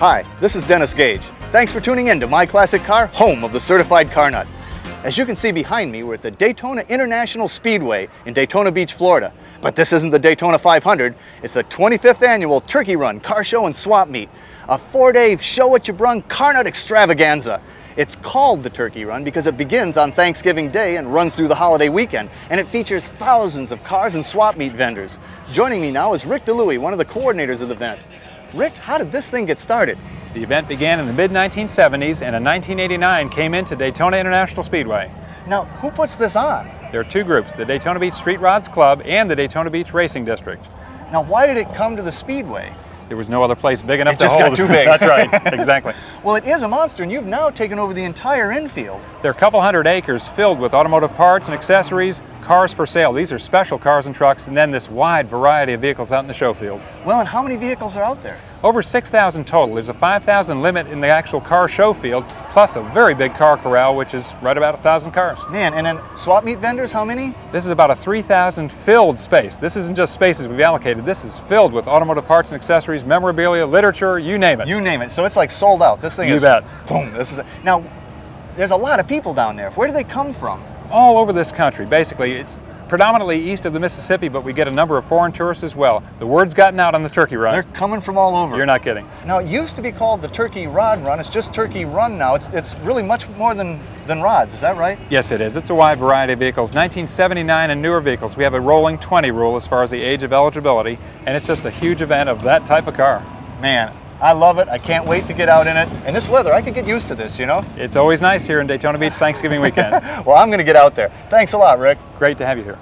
Hi, this is Dennis Gage. Thanks for tuning in to My Classic Car, home of the certified car nut. As you can see behind me, we're at the Daytona International Speedway in Daytona Beach, Florida. But this isn't the Daytona 500, it's the 25th annual Turkey Run Car Show and Swap Meet, a 4-day show what you brung car nut extravaganza. It's called the Turkey Run because it begins on Thanksgiving Day and runs through the holiday weekend, and it features thousands of cars and swap meet vendors. Joining me now is Rick DeLuey, one of the coordinators of the event. Rick, how did this thing get started? The event began in the mid-1970s and in 1989 came into Daytona International Speedway. Now, who puts this on? There are two groups, the Daytona Beach Street Rods Club and the Daytona Beach Racing District. Now, why did it come to the Speedway? There was no other place big enough It to just hold got too big. That's right, exactly. Well, it is a monster, and you've now taken over the entire infield. There are a couple hundred acres filled with automotive parts and accessories, cars for sale. These are special cars and trucks, and then this wide variety of vehicles out in the show field. Well, and how many vehicles are out there? Over 6,000 total. There's a 5,000 limit in the actual car show field, plus a very big car corral, which is right about 1,000 cars. Man, and then swap meet vendors, how many? This is about a 3,000 filled space. This isn't just spaces we've allocated. This is filled with automotive parts and accessories, memorabilia, literature, you name it. You name it. So it's like sold out. This thing You is... bet. Boom. This is... Now, there's a lot of people down there. Where do they come from? All over this country, basically. It's predominantly east of the Mississippi, but we get a number of foreign tourists as well. The word's gotten out on the Turkey Run. They're coming from all over. You're not kidding. Now, it used to be called the Turkey Rod Run. It's just Turkey Run now. It's really much more than rods. Is that right? Yes, it is. It's a wide variety of vehicles. 1979 and newer vehicles. We have a rolling 20 rule as far as the age of eligibility, and it's just a huge event of that type of car. Man, I love it. I can't wait to get out in it. And this weather, I could get used to this, you know? It's always nice here in Daytona Beach Thanksgiving weekend. Well, I'm going to get out there. Thanks a lot, Rick. Great to have you here.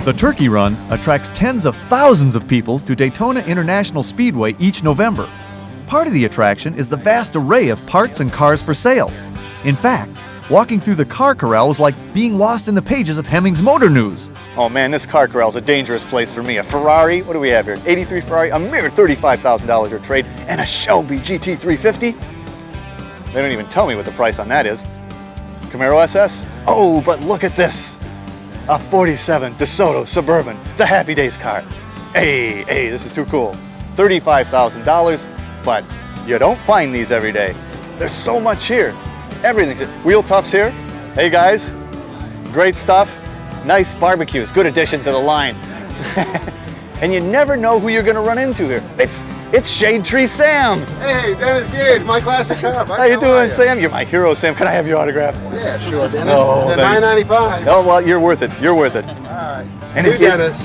The Turkey Run attracts tens of thousands of people to Daytona International Speedway each November. Part of the attraction is the vast array of parts and cars for sale. In fact, walking through the car corral is like being lost in the pages of Hemmings Motor News. Oh man, this car corral is a dangerous place for me. A Ferrari, what do we have here? 83 Ferrari, a mere $35,000 your trade, and a Shelby GT350? They don't even tell me what the price on that is. Camaro SS? Oh, but look at this. A 47 DeSoto Suburban, the Happy Days car. Hey, this is too cool. $35,000, but you don't find these every day. There's so much here. Everything's here. Wheel Toughs here. Hey guys, great stuff. Nice barbecues, good addition to the line. And you never know who you're gonna run into here. It's Shade Tree Sam. Hey, Dennis Gage, My Classic Car. How you doing, Sam? You're my hero, Sam. Can I have your autograph? Yeah, sure, Dennis. No, the thank you. $9.95. Oh, well, you're worth it. You're worth it. All right. And You, if- Dennis.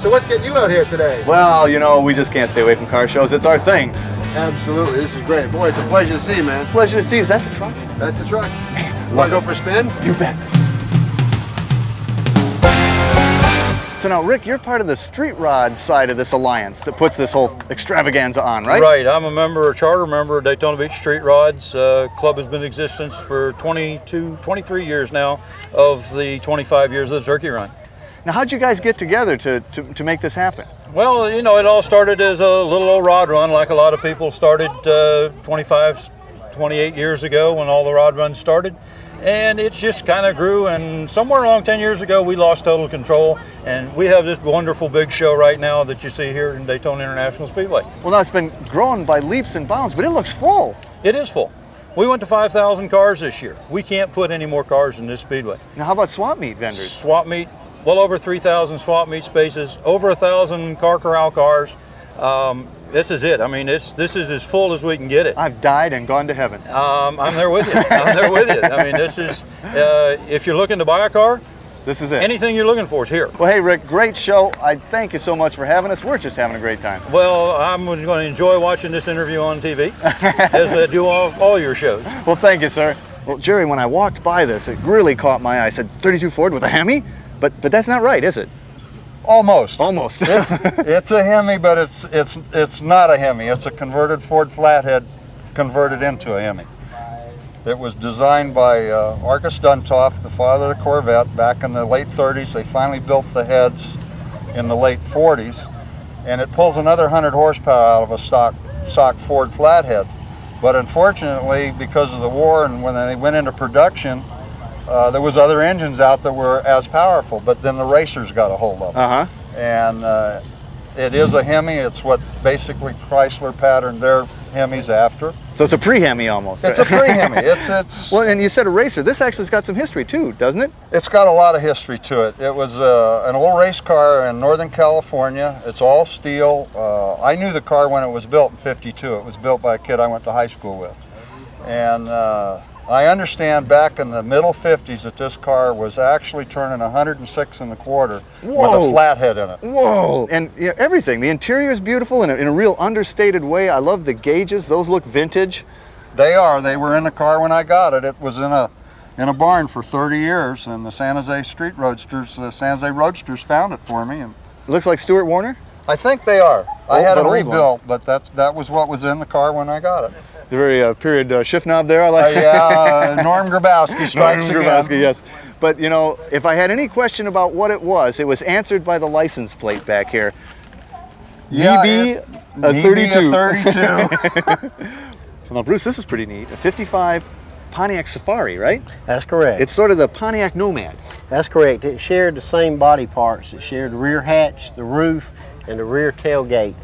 So what's getting you out here today? Well, you know, we just can't stay away from car shows. It's our thing. Absolutely, this is great. Boy, it's a pleasure to see you, man. Pleasure to see you. Is that the truck? That's the truck. Want to go for a spin? You bet. So now, Rick, you're part of the street rod side of this alliance that puts this whole extravaganza on, right? Right. I'm a charter member of Daytona Beach Street Rods. Club has been in existence for 23 years now of the 25 years of the Turkey Run. Now, how'd you guys get together to make this happen? Well, you know, it all started as a little old rod run, like a lot of people started 28 years ago when all the rod runs started. And it just kind of grew, and somewhere along 10 years ago we lost total control, and we have this wonderful big show right now that you see here in Daytona International Speedway. Well, now it's been growing by leaps and bounds, but it looks full. It is full. We went to 5,000 cars this year. We can't put any more cars in this speedway. Now, how about swap meet vendors? Swap meet, well over 3,000 swap meet spaces, over 1,000 car corral cars. This is it. I mean, this is as full as we can get it. I've died and gone to heaven. I'm there with you. I'm there with you. I mean, this is, if you're looking to buy a car, This is it. anything you're looking for is here. Well, hey, Rick, great show. I thank you so much for having us. We're just having a great time. Well, I'm going to enjoy watching this interview on TV, as I do all your shows. Well, thank you, sir. Well, Jerry, when I walked by this, it really caught my eye. I said, 32 Ford with a Hemi? But that's not right, is it? Almost. Almost. It's a Hemi, but it's not a Hemi. It's a converted Ford Flathead converted into a Hemi. It was designed by Argus Duntov, the father of the Corvette, back in the late 30s. They finally built the heads in the late 40s, and it pulls another 100 horsepower out of a stock Ford Flathead. But unfortunately, because of the war and when they went into production, there was other engines out that were as powerful, but then the racers got a hold of them. Uh-huh. And It is a Hemi. It's what basically Chrysler patterned their Hemis after. So it's a pre-Hemi almost. It's a pre-Hemi. It's Well, and you said a racer. This actually's got some history too, doesn't it? It's got a lot of history to it. It was an old race car in Northern California. It's all steel. I knew the car when it was built in '52. It was built by a kid I went to high school with. And I understand back in the middle 50s that this car was actually turning 106 1/4 with a flathead in it. Whoa! And you know, everything. The interior is beautiful in a real understated way. I love the gauges. Those look vintage. They are. They were in the car when I got it. It was in a barn for 30 years, and the San Jose Street Roadsters, the San Jose Roadsters found it for me. And It looks like Stuart Warner. I think they are. I had it old rebuilt, but that was what was in the car when I got it. The very period shift knob there. I like. Yeah, Norm Grabowski strikes Norman again. Grabowski, yes. But you know, if I had any question about what it was answered by the license plate back here. Yeah, EB a maybe 32. a 32. Well, now, Bruce, this is pretty neat. A 55 Pontiac Safari, right? That's correct. It's sort of the Pontiac Nomad. That's correct. It shared the same body parts. It shared the rear hatch, the roof, and the rear tailgate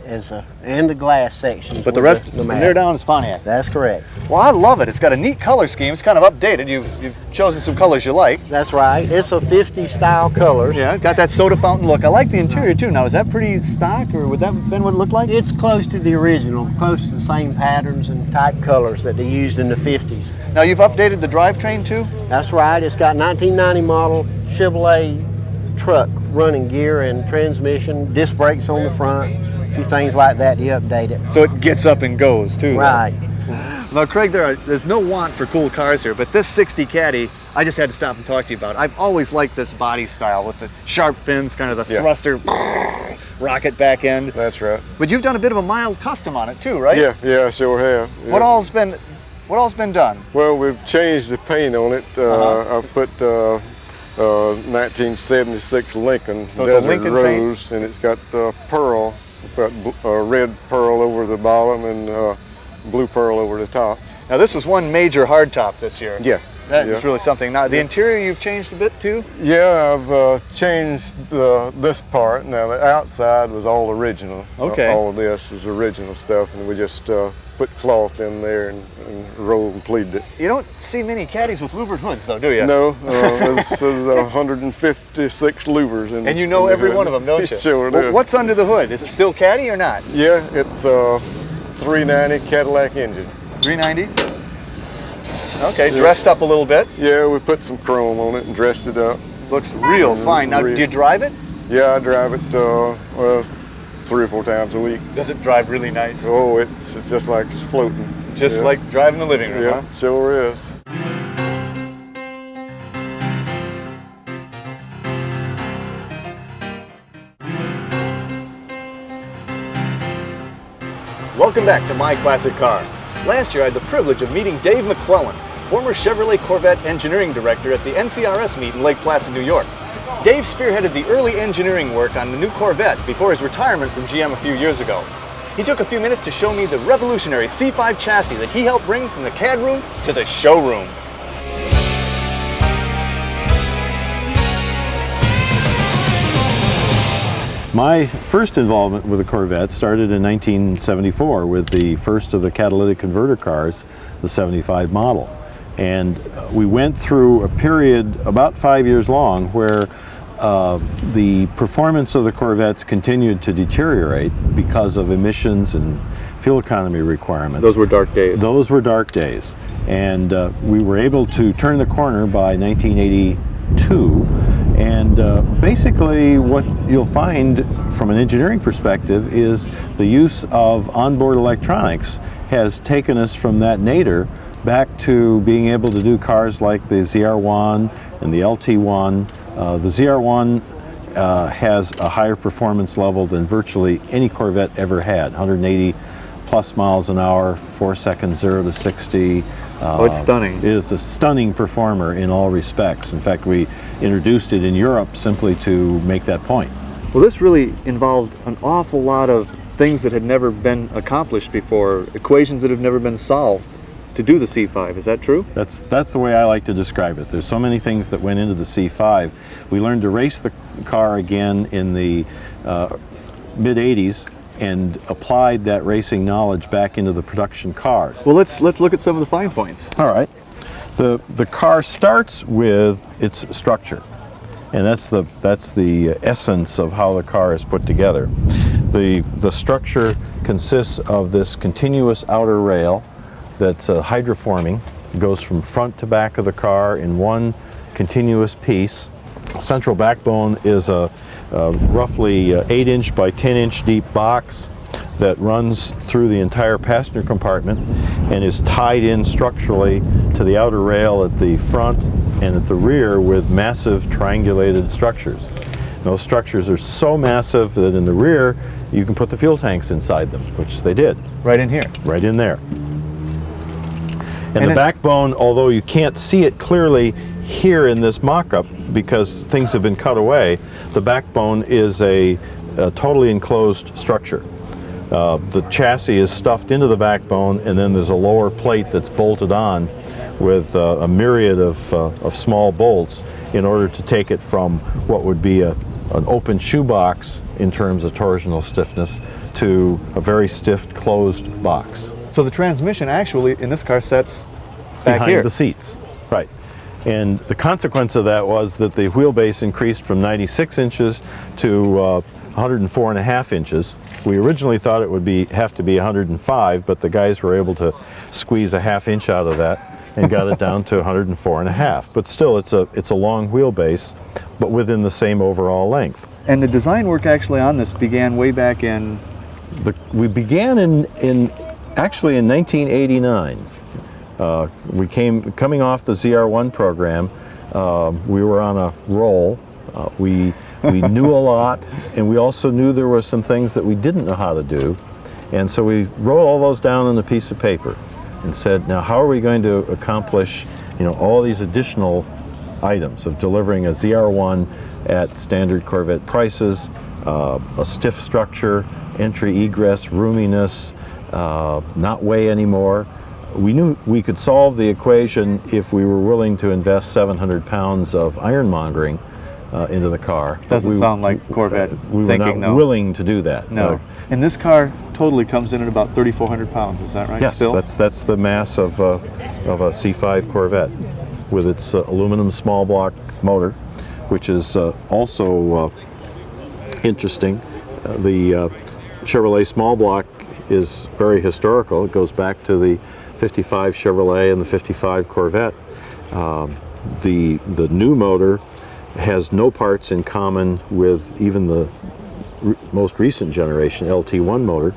and the glass sections. But the rest, from there down, is Pontiac. That's correct. Well, I love it. It's got a neat color scheme. It's kind of updated. You've chosen some colors you like. That's right. It's a 50s style colors. Yeah, got that soda fountain look. I like the interior too. Now, is that pretty stock, or would that have been what it looked like? It's close to the original, close to the same patterns and type colors that they used in the 50s. Now, you've updated the drivetrain too? That's right. It's got 1990 model Chevrolet truck running gear and transmission, disc brakes on the front, a few things like that. You update it. So it gets up and goes too. Right. Now, Craig, there's no want for cool cars here, but this 60 Caddy, I just had to stop and talk to you about. I've always liked this body style with the sharp fins, kind of the thruster, rocket back end. That's right. But you've done a bit of a mild custom on it too, right? Yeah, I sure have. Yeah. What all's been done? Well, we've changed the paint on it. I've put 1976 Lincoln So it's a Desert Lincoln Rose, and it's got pearl, got red pearl over the bottom and blue pearl over the top. Now, this was one major hardtop this year. Yeah. That is really something. Now, the interior you've changed a bit too? Yeah, I've changed this part. Now, the outside was all original. Okay. All of this was original stuff, and we just put cloth in there and rolled and pleated it. You don't see many Caddies with louvered hoods though, do you? No, there's 156 louvers in. And you know every one of them, don't you? Sure Well, do. what's under the hood? Is it still Caddy or not? Yeah, it's a 390 Cadillac engine. 390? Okay, dressed up a little bit. Yeah, we put some chrome on it and dressed it up. Looks real fine. Now, do you drive it? Yeah, I drive it well, 3 or 4 times a week. Does it drive really nice? Oh, it's just like it's floating. Just Yeah. like driving the living room, Yeah, huh? sure is. Welcome back to My Classic Car. Last year I had the privilege of meeting Dave McClellan, former Chevrolet Corvette engineering director at the NCRS meet in Lake Placid, New York. Dave spearheaded the early engineering work on the new Corvette before his retirement from GM a few years ago. He took a few minutes to show me the revolutionary C5 chassis that he helped bring from the CAD room to the showroom. My first involvement with the Corvette started in 1974 with the first of the catalytic converter cars, the 75 model. And we went through a period about 5 years long where the performance of the Corvettes continued to deteriorate because of emissions and fuel economy requirements. Those were dark days. Those were dark days. And we were able to turn the corner by 1982. And basically what you'll find from an engineering perspective is the use of onboard electronics has taken us from that nadir back to being able to do cars like the ZR1 and the LT1. The ZR1 has a higher performance level than virtually any Corvette ever had, 180 plus miles an hour, 4 seconds 0 to 60. Oh, it's stunning. It's a stunning performer in all respects. In fact, we introduced it in Europe simply to make that point. Well, this really involved an awful lot of things that had never been accomplished before, equations that have never been solved to do the C5. Is that true? That's the way I like to describe it. There's so many things that went into the C5. We learned to race the car again in the mid-80s and applied that racing knowledge back into the production car. Well, let's look at some of the fine points. All right. The car starts with its structure, and that's the essence of how the car is put together. The structure consists of this continuous outer rail that's hydroforming. It goes from front to back of the car in one continuous piece. Central backbone is a roughly 8-inch by 10-inch deep box that runs through the entire passenger compartment and is tied in structurally to the outer rail at the front and at the rear with massive triangulated structures. And those structures are so massive that in the rear you can put the fuel tanks inside them, which they did. Right in here. Right in there. And the backbone, although you can't see it clearly here in this mock-up because things have been cut away, the backbone is a totally enclosed structure. The chassis is stuffed into the backbone, and then there's a lower plate that's bolted on with a myriad of small bolts in order to take it from what would be an open shoebox in terms of torsional stiffness to a very stiff closed box. So the transmission actually in this car sets back Behind here. the seats, right. And the consequence of that was that the wheelbase increased from 96 inches to 104.5 inches. We originally thought it would have to be 105, but the guys were able to squeeze a ½ inch out of that and got it down to 104.5. But still, it's a long wheelbase, but within the same overall length. And the design work actually on this began way back in... We began actually in 1989. Coming off the ZR1 program, we were on a roll. We knew a lot, and we also knew there were some things that we didn't know how to do. And so we wrote all those down on a piece of paper and said, now how are we going to accomplish, all these additional items of delivering a ZR1 at standard Corvette prices, a stiff structure, entry egress, roominess, not weigh anymore. We knew we could solve the equation if we were willing to invest 700 pounds of ironmongering into the car. Doesn't sound like Corvette we thinking, were not willing to do that. No. And this car totally comes in at about 3,400 pounds, is that right? Yes, still? that's the mass of a C5 Corvette with its aluminum small block motor, which is also interesting. The Chevrolet small block is very historical. It goes back to the 55 Chevrolet and the 55 Corvette. The new motor has no parts in common with even the most recent generation LT1 motor,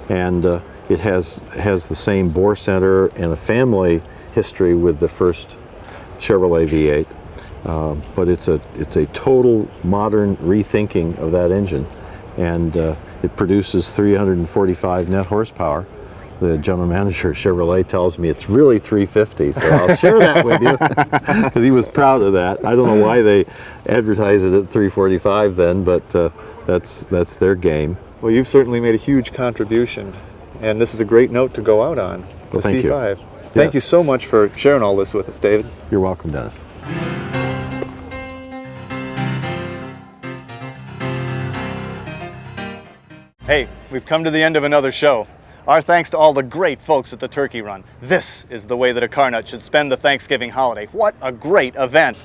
and it has the same bore center and a family history with the first Chevrolet V8. But it's a total modern rethinking of that engine, and it produces 345 net horsepower. The general manager of Chevrolet tells me it's really 350, so I'll share that with you because he was proud of that. I don't know why they advertise it at 345 then, but that's their game. Well, you've certainly made a huge contribution, and this is a great note to go out on. Well, thank you. C5. Thank you so much for sharing all this with us, David. You're welcome, Dennis. Hey, we've come to the end of another show. Our thanks to all the great folks at the Turkey Run. This is the way that a car nut should spend the Thanksgiving holiday. What a great event.